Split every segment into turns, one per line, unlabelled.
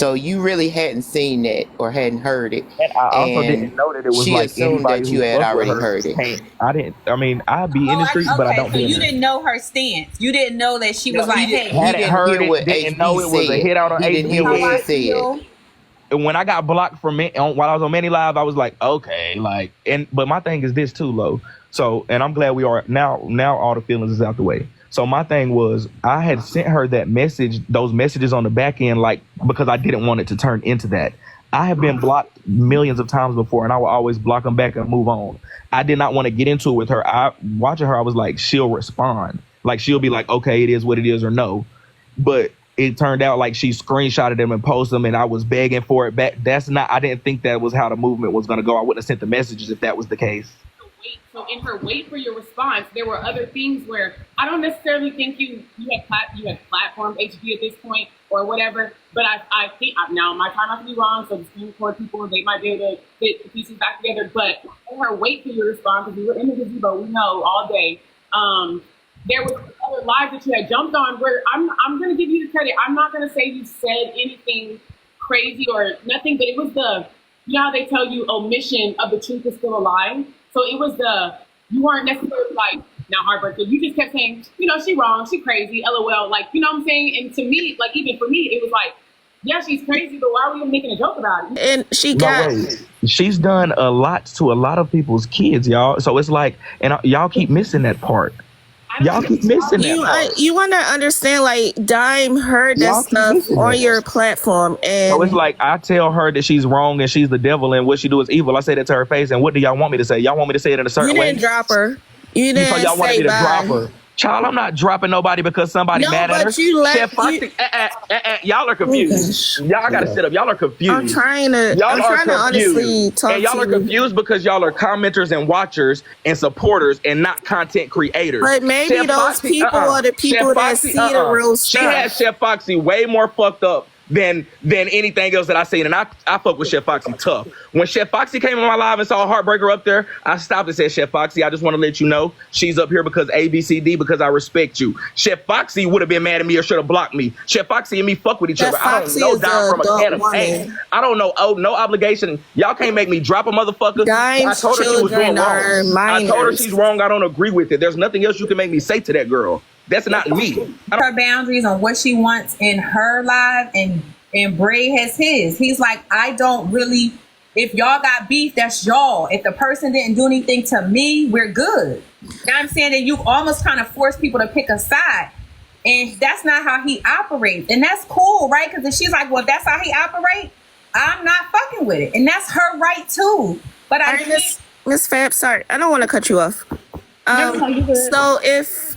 So you really hadn't seen that or hadn't heard it,
And I also
and
didn't know that it was
she
like
assumed
anybody
that you
who
had
fuck with
already
her
heard it.
can't. I didn't. I mean, I'd be in
Oh,
the streets, but I
okay.
don't
So
be in
you
there.
didn't know her stance. You didn't know that she was
No,
like,
he
"Hey,
Hadn't
didn't
heard
hear
it.
what
Didn't know
HB
it was a
said.
hit out on
He didn't
HB.
hear
how
what he
I
said.
feel."
And when I got blocked from while I was on Manny Live, I was like, okay, like, but my thing is this too, Lo. So, and I'm glad we are now. Now all the feelings is out the way. So my thing was, I had sent her that message, those messages on the back end, like because I didn't want it to turn into that. I have been blocked millions of times before, and I will always block them back and move on. I did not want to get into it with her. Watching her, I was like, she'll respond. Like she'll be like, okay, it is what it is, or no. But it turned out like she screenshotted them and posted them, and I was begging for it back. I didn't think that was how the movement was going to go. I wouldn't have sent the messages if that was the case.
So in her wait for your response, there were other things where I don't necessarily think you had platformed HB at this point or whatever. But I think now my time might be wrong. So the Supreme Court people, they might be able to fit the pieces back together. But in her wait for your response, because we were in the gazebo, we know all day. There was other lives that you had jumped on where I'm going to give you the credit. I'm not going to say you said anything crazy or nothing, but it was you know how they tell you omission of the truth is still a lie? So it was you weren't necessarily like, now heartbreaker. You just kept saying, you know, she wrong, she crazy, LOL. Like, you know what I'm saying? And to me, like, even for me, it was like, yeah, she's crazy, but why are we making a joke about it?
And
she's done a lot to a lot of people's kids, y'all. So it's like, and y'all keep missing that part. Y'all keep missing that part.
You want to understand, like, Dime heard that stuff on your platform, and
so it's like I tell her that she's wrong and she's the devil and what she do is evil. I say that to her face, and what do y'all want me to say? Y'all want me to say it in a certain way?
You didn't drop her. You didn't
so y'all wanted
say
me to
bye.
drop her. Child, I'm not dropping nobody because somebody mad at her. Chef Foxy, y'all are confused. Y'all gotta sit up. Y'all are confused.
I'm trying to honestly talk
and y'all are confused because y'all are commenters and watchers and supporters and not content creators.
But maybe
Chef
those
Foxy,
people are the people that see the real stuff.
She had Chef Foxy way more fucked up than anything else that I seen, and I fuck with Chef Foxy tough. When Chef Foxy came on my live and saw Heartbreaker up there, I stopped and said, Chef Foxy, I just want to let you know she's up here because ABCD, because I respect you. Chef Foxy would have been mad at me or should have blocked me. Chef Foxy and me fuck with each other. I don't know Dime from a can of paint. I don't know. Oh, no obligation. Y'all can't make me drop a motherfucker. I told her she was doing wrong. I told her she's wrong. I don't agree with it. There's nothing else you can make me say to that girl. That's not me.
Her boundaries on what she wants in her life, and Braid has his. He's like, I don't really. If y'all got beef, that's y'all. If the person didn't do anything to me, we're good. You know what I'm saying? That you almost kind of force people to pick a side, and that's not how he operates. And that's cool, right? Because if she's like, well, if that's how he operates, I'm not fucking with it, and that's her right too. But I
Miss Fab, sorry, I don't want to cut you off. So if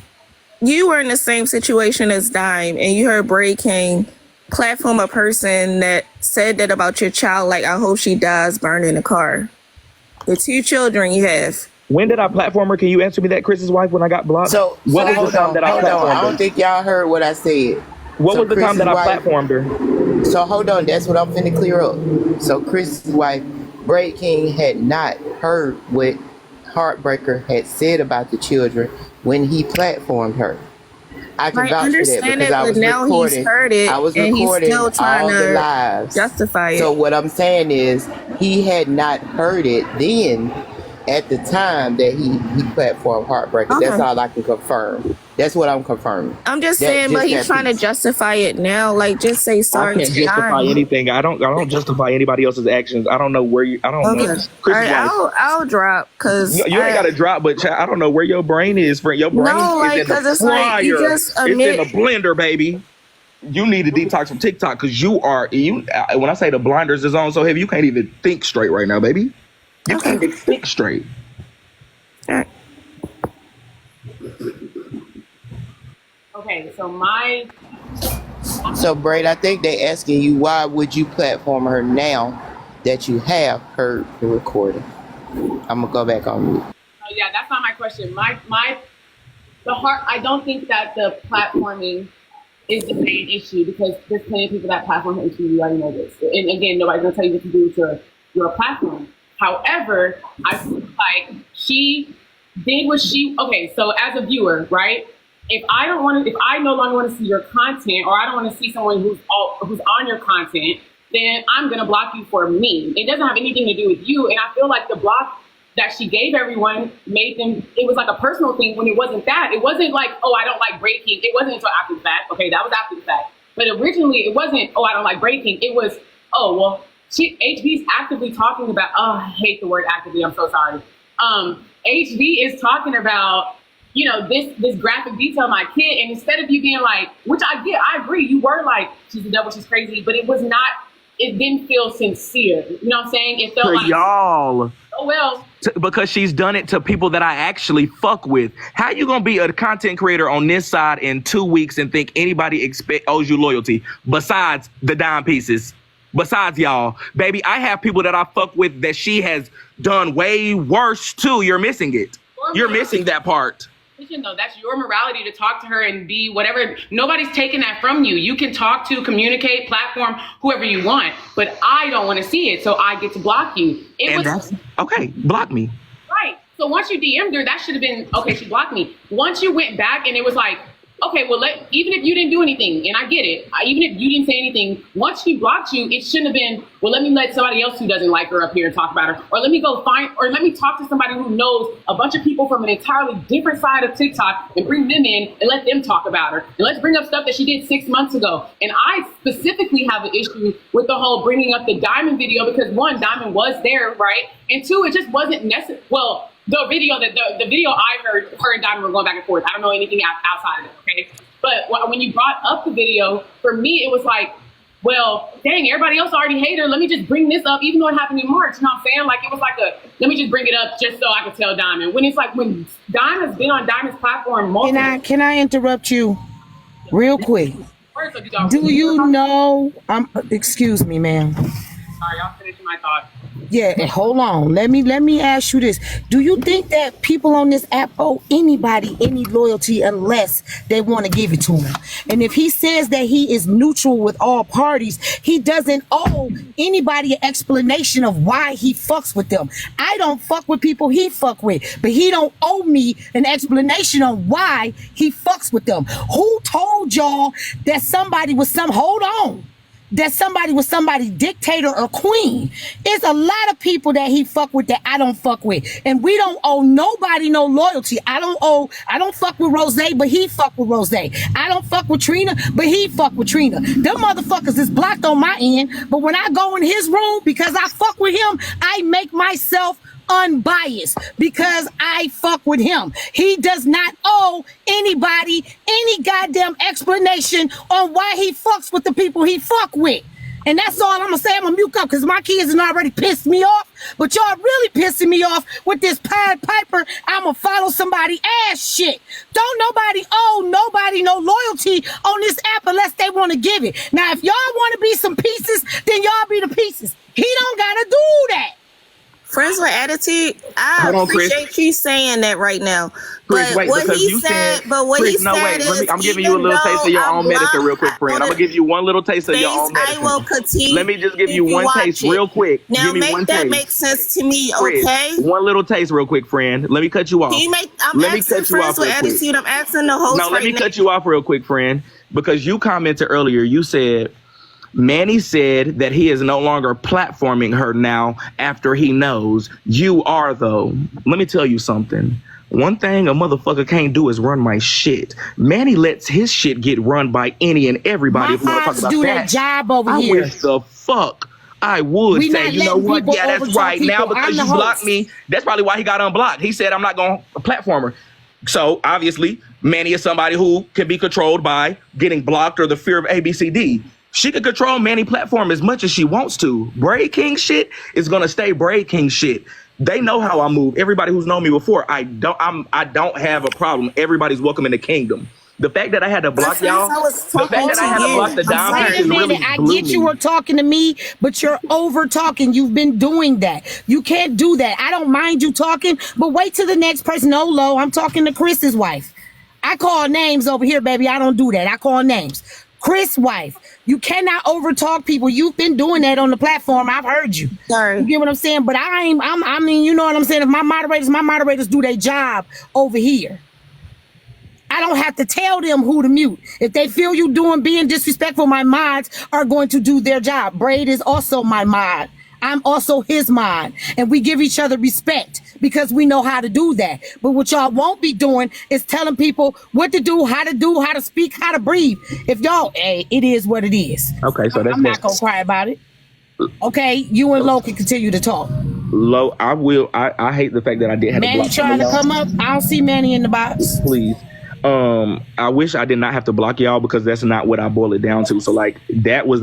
you were in the same situation as Dime and you heard Braid King platform a person that said that about your child, like, I hope she dies burned in a car. The 2 children you have.
When did I platform her? Can you answer me that, Chris's wife, when I got blocked?
So
what was the time that I platformed her?
I don't think y'all heard what I said.
What was the time that I platformed her?
So hold on, that's what I'm finna clear up. So Chris's wife, Braid King, had not heard what Heartbreaker had said about the children when he platformed her. I can vouch for that because I was recording.
He's heard it,
I was
and
recording
he's still trying
all
to
the lives.
Justify it.
So what I'm saying is, he had not heard it then at the time that he platformed Heartbreaker.
Okay.
That's all I can confirm. That's what I'm confirming.
I'm just saying, but he's trying to justify it now. Like, just say sorry.
I can't justify anything. I don't justify anybody else's actions. I don't know where you. I don't know.
All right, I'll drop because
you ain't got to drop. But I don't know where your brain is. For your brain is in the fryer. You just admit, it's in the blender, baby. You need to detox from TikTok because you. When I say the blinders is on so heavy, you can't even think straight right now, baby. You can't even think straight.
All right.
Okay,
So Braid, I think they asking you, why would you platform her now that you have heard the recording? I'm gonna go back on mute.
Oh yeah, that's not my question. I don't think that the platforming is the main issue because there's plenty of people that platform HB. You already know this. And again, nobody's gonna tell you what to do with your platform. However, I feel like she did what she. Okay, so as a viewer, right? If I no longer want to see your content, or I don't want to see someone who's on your content, then I'm going to block you for me. It doesn't have anything to do with you. And I feel like the block that she gave everyone made them, it was like a personal thing when it wasn't that. It wasn't like, oh, I don't like Braid King. It wasn't until after the fact. Okay, that was after the fact. But originally it wasn't, oh, I don't like Braid King. It was, oh, well, HB's actively talking about, oh, I hate the word actively. I'm so sorry. HB is talking about, you know, this graphic detail of my kid. And instead of you being like, which I get, I agree. You were like, she's a devil, she's crazy. But it was not, it didn't feel sincere. You know what I'm saying? It felt like,
y'all.
Oh, well.
Because she's done it to people that I actually fuck with. How you gonna be a content creator on this side in 2 weeks and think anybody owes you loyalty besides the DimePieces? Besides y'all, baby, I have people that I fuck with that she has done way worse too. You're missing it. You're missing that part.
Though that's your morality to talk to her and be whatever. Nobody's taking that from you. You can talk to, communicate, platform whoever you want, but I don't want to see it, so I get to block you.
That's okay. Block me.
Right. So once you DM'd her, that should have been okay. She blocked me. Once you went back and it was like, okay, well, even if you didn't do anything, and I get it, even if you didn't say anything, once she blocked you, it shouldn't have been, well, let me let somebody else who doesn't like her up here and talk about her, or let me go find, or let me talk to somebody who knows a bunch of people from an entirely different side of TikTok and bring them in and let them talk about her. And let's bring up stuff that she did 6 months ago. And I specifically have an issue with the whole bringing up the Diamond video because one, Diamond was there, right? And two, it just wasn't necessary. Well, the video I heard, her and Diamond were going back and forth. I don't know anything outside of it, okay? But when you brought up the video, for me, it was like, well, dang, everybody else already hate her. Let me just bring this up, even though it happened in March. You know what I'm saying? Like, it was like let me just bring it up just so I could tell Diamond. When it's like, when Diamond's been on Diamond's platform multiple.
Can I interrupt you real quick? Do you know, excuse me, ma'am.
Sorry, I'll finish my thought.
Yeah, hold on. Let me ask you this. Do you think that people on this app owe anybody any loyalty unless they want to give it to him? And if he says that he is neutral with all parties, he doesn't owe anybody an explanation of why he fucks with them. I don't fuck with people he fuck with, but he don't owe me an explanation on why he fucks with them. Who told y'all that somebody was somebody dictator or queen? It's a lot of people that he fuck with that I don't fuck with. And we don't owe nobody no loyalty. I don't fuck with Rose, but he fuck with Rose. I don't fuck with Trina, but he fuck with Trina. Them motherfuckers is blocked on my end. But when I go in his room, because I fuck with him, I make myself unbiased because I fuck with him. He does not owe anybody any goddamn explanation on why he fucks with the people he fuck with. And that's all I'm gonna say. I'm gonna mute up because my kids have already pissed me off. But y'all really pissing me off with this Pied Piper. I'm gonna follow somebody ass shit. Don't nobody owe nobody no loyalty on this app unless they want to give it. Now, if y'all want to be some pieces, then y'all be the pieces. He don't gotta do that.
Friends with attitude. I appreciate you saying that right now.
Chris,
but what he said,
I'm giving you a little taste of your own medicine real quick, friend. I'm gonna give you one little taste of your own medicine.
I will continue.
Let me just give you one taste real quick.
Now make that make sense to me, okay?
One little taste real quick, friend. Let me cut you off.
I'm asking Friends with attitude. I'm asking the host.
No, let me cut you off real quick, friend, because you commented earlier. You said Manny said that he is no longer platforming her now after he knows. You are, though. Let me tell you something. One thing a motherfucker can't do is run my shit. Manny lets his shit get run by any and everybody.
My moms do their job over here.
I wish the fuck I would say, you know what? Yeah, that's right. Now because you blocked me, that's probably why he got unblocked. He said, I'm not going to platform her. So obviously, Manny is somebody who can be controlled by getting blocked or the fear of ABCD. She can control Manny platform as much as she wants to. Braid King shit is gonna stay Braid King shit. They know how I move. Everybody who's known me before, I don't have a problem. Everybody's welcome in the kingdom. The fact that I had to block y'all, the fact that I had to block the DimePieces really
I get you were talking to me, but you're over talking. You've been doing that. You can't do that. I don't mind you talking, but wait till the next person. No, Lo, I'm talking to Chris's wife. I call names over here, baby. I don't do that. I call names. Chris' wife. You cannot overtalk people. You've been doing that on the platform. I've heard you.
Sorry.
You get what I'm saying? But I mean, you know what I'm saying? If my moderators do their job over here. I don't have to tell them who to mute. If they feel you being disrespectful, my mods are going to do their job. Braid is also my mod. I'm also his mod. And we give each other respect because we know how to do that. But what y'all won't be doing is telling people what to do, how to speak, how to breathe. If y'all, hey, it is what it is.
Okay, so that's
I'm not going to cry about it. Okay, you and Lo can continue to talk.
Lo, I will. I hate the fact that I did have
Manny
to block
trying to come up. I don't see Manny in the box.
Please. I wish I did not have to block y'all because that's not what I boil it down to. So like that was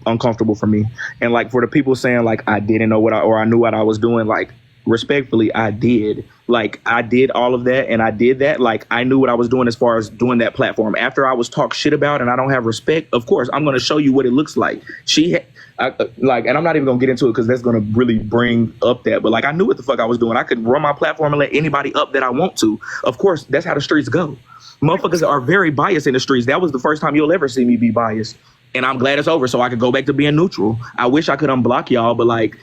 uncomfortable for me. And like for the people saying like I didn't know I knew what I was doing, like respectfully, I did. Like I did all of that and I did that. Like I knew what I was doing as far as doing that platform. After I was talked shit about and I don't have respect, of course, I'm going to show you what it looks like. And I'm not even gonna get into it because that's gonna really bring up that. But like, I knew what the fuck I was doing. I could run my platform and let anybody up that I want to. Of course, that's how the streets go. Motherfuckers are very biased in the streets. That was the first time you'll ever see me be biased, and I'm glad it's over so I could go back to being neutral. I wish I could unblock y'all, but like,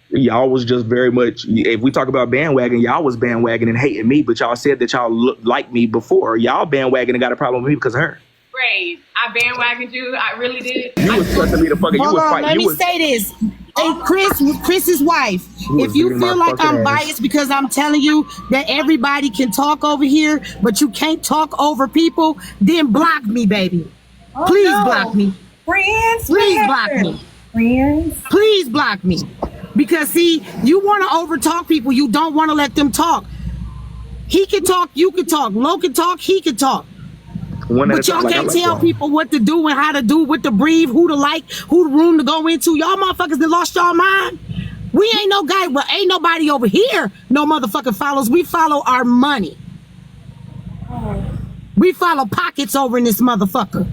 y'all was just very much. If we talk about bandwagon, y'all was bandwagon and hating me, but y'all said that y'all looked like me before. Y'all bandwagon and got a problem with me because of her.
Braid, I bandwagoned you. I really did.
You was trusting me to fucking.
Hold on, let me say this. Hey, Chris's wife, if you feel like I'm biased because I'm telling you that everybody can talk over here, but you can't talk over people, then block me, baby. Please block me.
Friends,
please block me.
Friends,
please block me. Because see, you want to overtalk people. You don't want to let them talk. He can talk. You can talk. Lo can talk. He can talk. But y'all can't tell people what to do and how to do, what to breathe, who to like, who the room to go into. Y'all motherfuckers that lost y'all mind. We ain't no guy, well, ain't nobody over here no motherfucking follows. We follow our money. We follow pockets over in this motherfucker.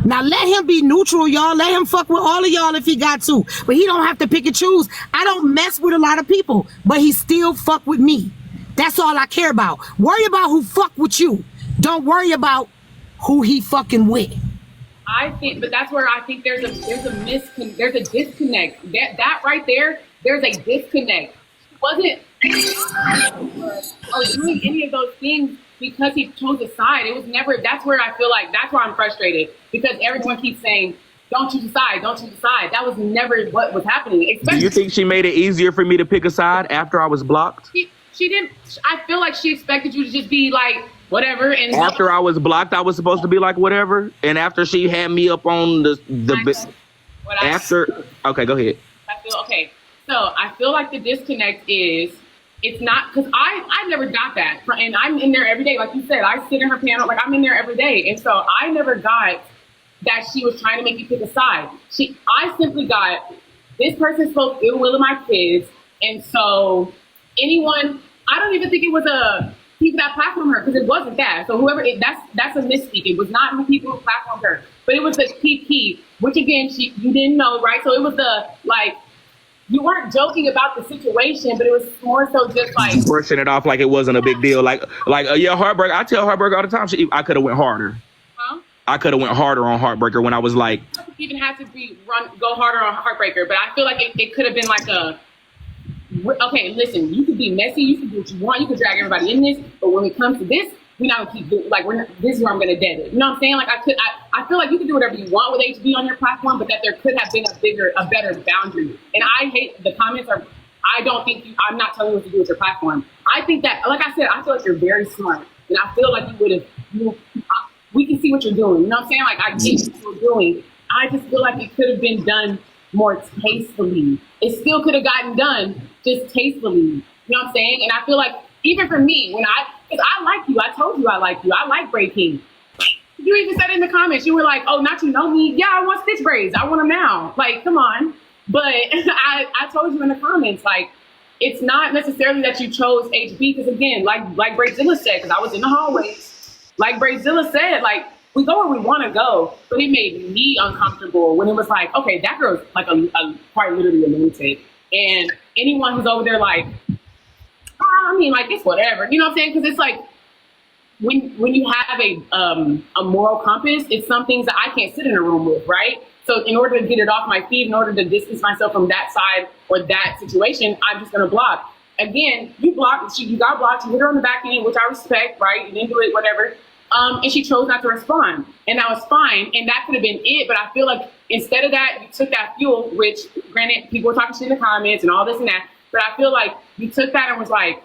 Now let him be neutral, y'all. Let him fuck with all of y'all if he got to. But he don't have to pick and choose. I don't mess with a lot of people, but he still fuck with me. That's all I care about. Worry about who fuck with you. Don't worry about who he fucking with.
I think, but that's where I think there's a disconnect. That right there, there's a disconnect. He wasn't or doing any of those things because he chose a side. It was never. That's where I feel like that's where I'm frustrated because everyone keeps saying, "Don't choose a side, don't choose a side." That was never what was happening.
Do you think she made it easier for me to pick a side after I was blocked?
She didn't. I feel like she expected you to just be like, whatever. And
after I was blocked, I was supposed to be like whatever. And after she had me up on okay, go ahead.
So I feel like the disconnect is it's not because I never got that, and I'm in there every day, like you said. I sit in her panel, like I'm in there every day, and so I never got that she was trying to make you pick a side. I simply got this person spoke ill will of my kids, and so anyone. I don't even think it was people that platformed her because it wasn't that. So that's a misspeak. It was not the people who platformed her, but it was the key, which again you didn't know, right? So it was the like you weren't joking about the situation, but it was more so just like
brushing it off like it wasn't a big deal. Like yeah, Heartbreaker. I tell Heartbreaker all the time. I could have went harder. Huh? I could have went harder on Heartbreaker when I was like.
It doesn't even have to go harder on Heartbreaker, but I feel like it could have been like a. Okay, listen, you could be messy, you can do what you want, you can drag everybody in this, but when it comes to this, we're not gonna keep doing this is where I'm gonna dead it. You know what I'm saying? Like I feel like you can do whatever you want with HB on your platform, but that there could have been a better boundary. And I hate the comments I'm not telling you what to do with your platform. I think that, like I said, I feel like you're very smart. And I feel like we can see what you're doing. You know what I'm saying? Like I get what you're doing. I just feel like it could have been done more tastefully. It still could have gotten done just tastefully. You know what I'm saying? And I feel like even for me, because I like you, I told you I like you. I like Braid King. You even said in the comments, you were like, "Oh, not you know me? Yeah, I want stitch braids. I want them now." Like, come on. But I told you in the comments, like, it's not necessarily that you chose HB because again, like Braidzilla said, because I was in the hallways. Like Braidzilla said, like. We go where we want to go, but it made me uncomfortable when it was like, okay, that girl's like quite literally a lunatic. And anyone who's over there like, I mean, like, it's whatever. You know what I'm saying? Because it's like, when you have a moral compass, it's some things that I can't sit in a room with, right? So in order to get it off my feed, in order to distance myself from that side or that situation, I'm just going to block. again, you blocked. You got blocked. You hit her on the back end, which I respect. Right? You didn't do it. Whatever. And she chose not to respond, and that was fine. And that could have been it. But I feel like instead of that, you took that fuel. Which, granted, people were talking shit in the comments and all this and that. But I feel like you took that and was like,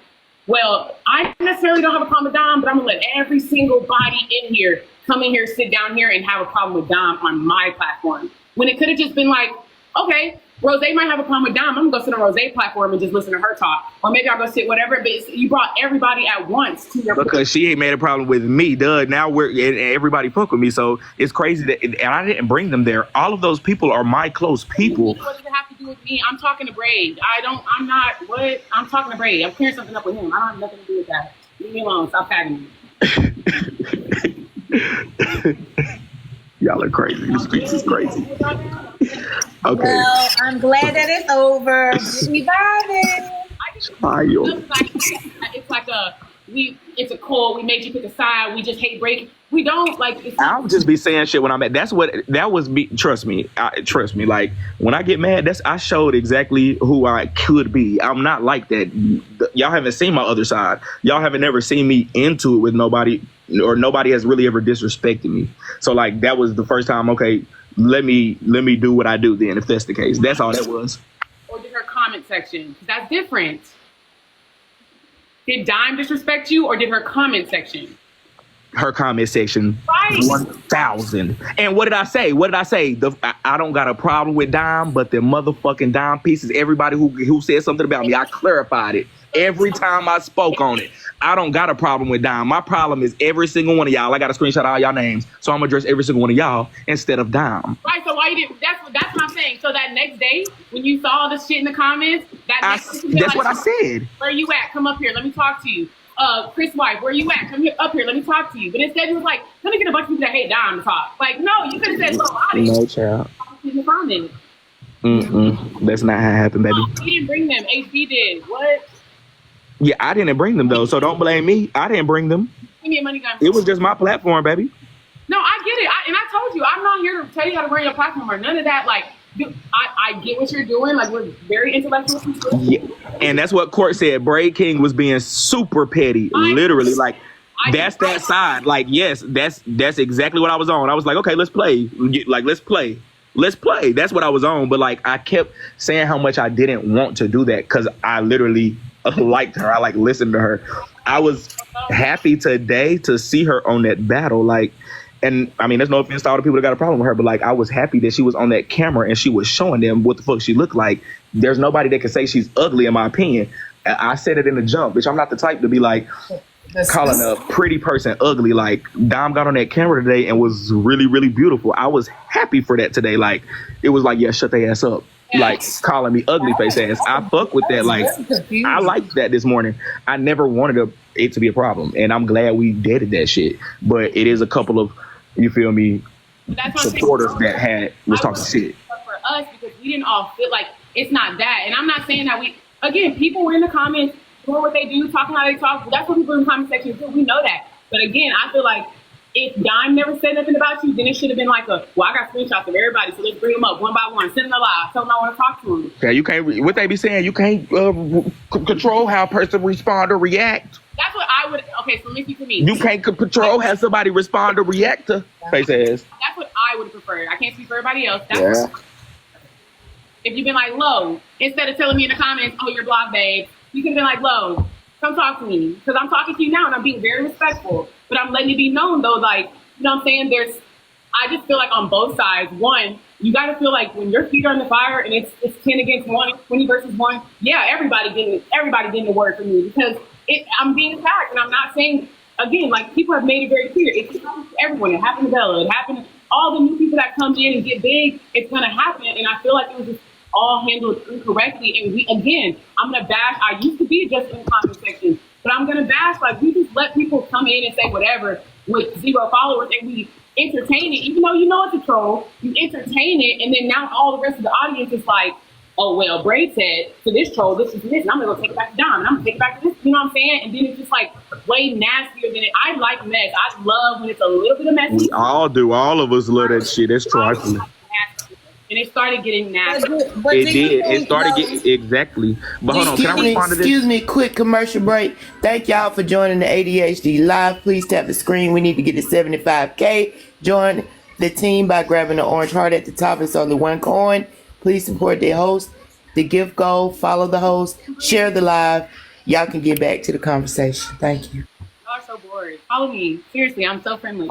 well, I necessarily don't have a problem with Dom, but I'm gonna let every single body in here come in here, sit down here, and have a problem with Dom on my platform. When it could have just been like, okay, Rose might have a problem with Dom. I'm gonna go sit on Rose platform and just listen to her talk, or maybe I'll go sit whatever. But you brought everybody at once to your
because she ain't made a problem with me, duh. Now and everybody fuck with me, so it's crazy that, and I didn't bring them there. All of those people are my close people.
What does it have to do with me? I'm talking to Braid. I'm talking to Braid. I'm clearing something up with him. I don't have nothing to do with that. Leave me alone. Stop tagging me.
Y'all are crazy. This speech is crazy. Okay.
Well, I'm glad that it's over. We vibing.
It's a call. We made you pick a side. We just hate break. We don't like.
I'll just be saying shit when I'm at. That was me. Trust me. Like when I get mad, I showed exactly who I could be. I'm not like that. Y'all haven't seen my other side. Y'all haven't ever seen me into it with nobody, or nobody has really ever disrespected me. So like that was the first time. Okay, let me do what I do then. If that's the case, that's all that was.
Or did her comment section? That's different. Did Dime disrespect you, or did her comment section?
Her comment section,
right.
1,000. And what did I say? I don't got a problem with Dime, but the motherfucking DimePieces, everybody who said something about me, I clarified it every time I spoke on it. I don't got a problem with Dime. My problem is every single one of y'all. I got to screenshot all y'all names, so I'm gonna address every single one of y'all instead of Dime.
Right. So why you didn't? That's what I'm saying. So that next day when you saw all this shit in the comments, that's
what I said.
Where you at? Come up here. Let me talk to you. Chris Wife, where you at? Come here, up here. Let me talk to you. But instead, you was like, let me get a bunch of people that hate Dime to talk. Like, no, you could have said, look,
no, child. That's not how it happened, baby.
He didn't bring them. HB did. What?
Yeah, I didn't bring them though, so don't blame me. I didn't bring them.
Give me a money gun.
It was just my platform, baby.
No, I get it. And I told you, I'm not here to tell you how to run your platform or none of that. Like, I get what you're doing. Like, we're very intellectual people.
Yeah, and that's what Court said. Braid King was being super petty, literally. Like, that's that side. Like, yes, that's exactly what I was on. I was like, okay, let's play. Like, let's play. That's what I was on. But like, I kept saying how much I didn't want to do that because I literally liked her. I like listened to her. I was happy today to see her on that battle. Like, and I mean, there's no offense to all the people that got a problem with her, but like, I was happy that she was on that camera and she was showing them what the fuck she looked like. There's nobody that can say she's ugly, in my opinion. I said it in the jump, bitch. I'm not the type to be like calling a pretty person ugly. Like, Dom got on that camera today and was really, really beautiful. I was happy for that today. Like, it was like, yeah, shut their ass up. Like, calling me ugly face ass. I fuck with that. Like, I liked that this morning. I never wanted it to be a problem, and I'm glad we did that shit. But it is a couple of, you feel me, supporters that was talking shit.
For us, because we didn't all feel like it's not that. And I'm not saying that people were in the comments doing what they do, talking how they talk. That's what people in the comment section do. We know that. But again, I feel like if Dime never said nothing about you, then it should have been like I got screenshots of everybody, so let's bring them up one by one, send them a live, tell them I want to talk to them.
Yeah, you can't, what they be saying, you can't control how a person respond or react.
That's what I would, okay, so listen to me.
You can't control how somebody respond or react to face ass.
That's what I would have preferred. I can't speak for everybody else. That's if you've been like, Lo, instead of telling me in the comments, oh, you're blocked, babe, you could have been like, Lo, come talk to me. Because I'm talking to you now and I'm being very respectful. But I'm letting it be known, though, like, you know what I'm saying? I just feel like on both sides, one, you got to feel like when your feet are in the fire and it's 10 against 1, 20 versus 1, yeah, everybody getting the word from me because I'm being attacked. And I'm not saying, again, like, people have made it very clear. It happens to everyone. It happened to Bella. It happened to all the new people that come in and get big. It's going to happen. And I feel like it was just all handled incorrectly. And I'm going to bash. I used to be just in the comment section. But I'm going to bash, like, we just let people come in and say whatever with 0 followers and we entertain it. Even though you know it's a troll, you entertain it. And then now all the rest of the audience is like, oh, well, Braid said to this troll, this is this. And I'm going to go take it back to Dom. And I'm going to take it back to this. You know what I'm saying? And then it's just like way nastier than it. I like mess. I love when it's a little bit of messy.
We all do. All of us love that shit. That's trifling.
and it started getting nasty.
But
It
do you
did. It
think,
started
though,
getting exactly. But hold on, can I respond to this?
Excuse me, quick commercial break. Thank y'all for joining the ADHD live. Please tap the screen. We need to get to 75K. Join the team by grabbing the orange heart at the top. It's only one coin. Please support the host. The gift goal. Follow the host. Share the live. Y'all can get back to the conversation. Thank you.
Y'all are so bored. Follow me. Seriously, I'm so friendly.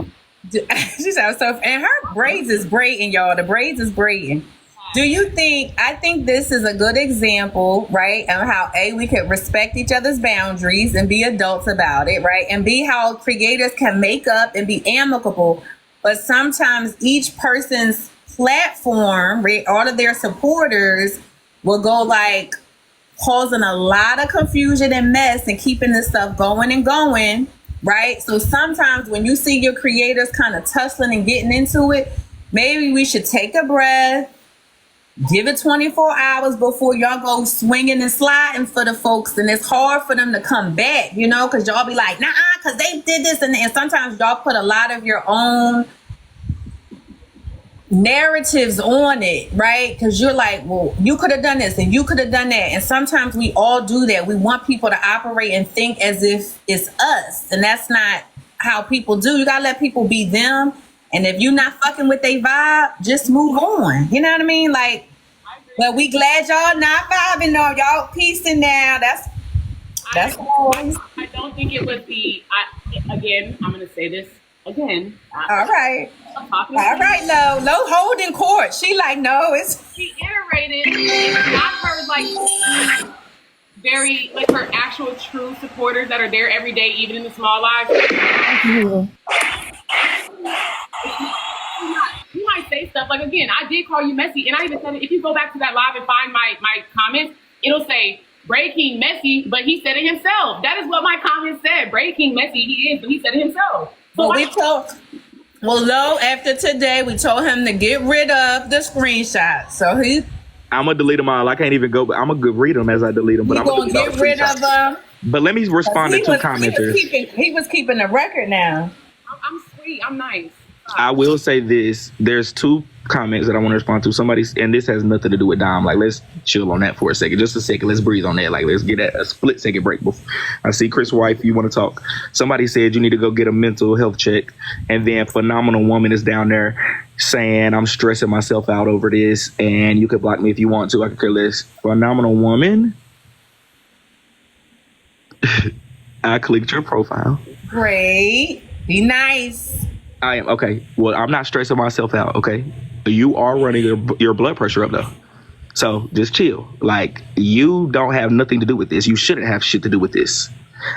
she said so, and her braids is braiding, y'all. The braids is braiding. Do you think? I think this is a good example, right, of how we could respect each other's boundaries and be adults about it, right, and B, how creators can make up and be amicable, but sometimes each person's platform, right, all of their supporters will go like causing a lot of confusion and mess and keeping this stuff going and going, right? So sometimes when you see your creators kind of tussling and getting into it, maybe we should take a breath, give it 24 hours before y'all go swinging and sliding for the folks. And it's hard for them to come back, you know, because y'all be like, nah, because they did this. And sometimes y'all put a lot of your own narratives on it, right? Because you're like, well, you could have done this and you could have done that. And sometimes we all do that. We want people to operate and think as if it's us. And that's not how people do. You got to let people be them. And if you're not fucking with their vibe, just move on. You know what I mean? Like, but we glad y'all not vibing on y'all piecing now. That's all.
I don't think it was again, I'm going to say this again.
All right. All right, no holding court. She like, no, it's.
She iterated. It's not her, like, very, like, her actual true supporters that are there every day, even in the small lives. You might say stuff like, again, I did call you messy, and I even said it. If you go back to that live and find my comments, it'll say Braid King messy, but he said it himself. That is what my comment said. Braid King messy, he is, but he said it himself. So
after today, we told him to get rid of the screenshot. So
I'm gonna delete them all. I can't even go, but I'm gonna read them as I delete them. But I'm
gonna get rid of them.
But let me respond to two commenters.
He was keeping the record now.
I'm sweet. I'm nice.
I will say this. There's two comments that I want to respond to. And this has nothing to do with Dime. Like, let's chill on that for a second. Just a second. Let's breathe on that. Like, let's get a split second break. I see Chris Wife, you want to talk. Somebody said you need to go get a mental health check. And then Phenomenal Woman is down there saying, I'm stressing myself out over this. And you could block me if you want to. I could care less. Phenomenal Woman. I clicked your profile.
Great. Be nice.
I am. Okay. Well, I'm not stressing myself out. Okay. You are running your blood pressure up though. So just chill. Like, you don't have nothing to do with this. You shouldn't have shit to do with this.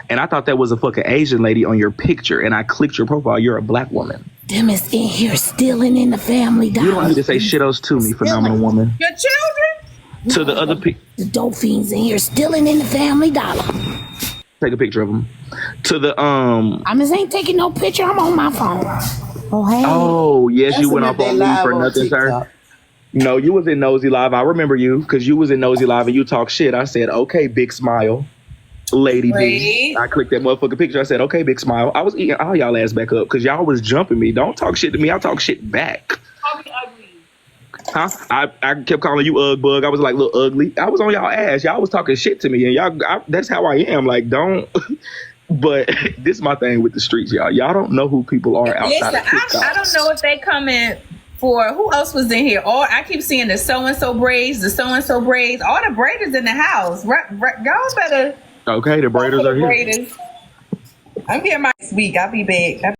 And I thought that was a fucking Asian lady on your picture. And I clicked your profile. You're a black woman.
Them is in here stealing in the family dollar.
You don't need to say shit else to me, Phenomenal Woman.
Your children?
To the other people.
The dope fiends in here stealing in the family dollar.
Take a picture of them. To the
I just ain't taking no picture. I'm on my phone. Oh hey.
Oh yes,
That's
you went off on me for nothing, sir. No, you was in Nosy Live. I remember you because you was in Nosy Live and you talk shit. I said, okay, big smile, lady B. I clicked that motherfucking picture. I said, okay, big smile. I was eating all y'all ass back up because y'all was jumping me. Don't talk shit to me. I'll talk shit back.
Call me ugly.
Huh? I kept calling you bug. I was like, little ugly. I was on y'all ass. Y'all was talking shit to me, and y'all. That's how I am. Like, don't. But this is my thing with the streets, y'all. Y'all don't know who people are outside of TikTok.
I don't know if they come in for who else was in here. Or I keep seeing the so and so braids, the so and so braids. All the braiders in the house. Y'all better.
Okay, the braiders are here.
I'm here next week. I'll be back.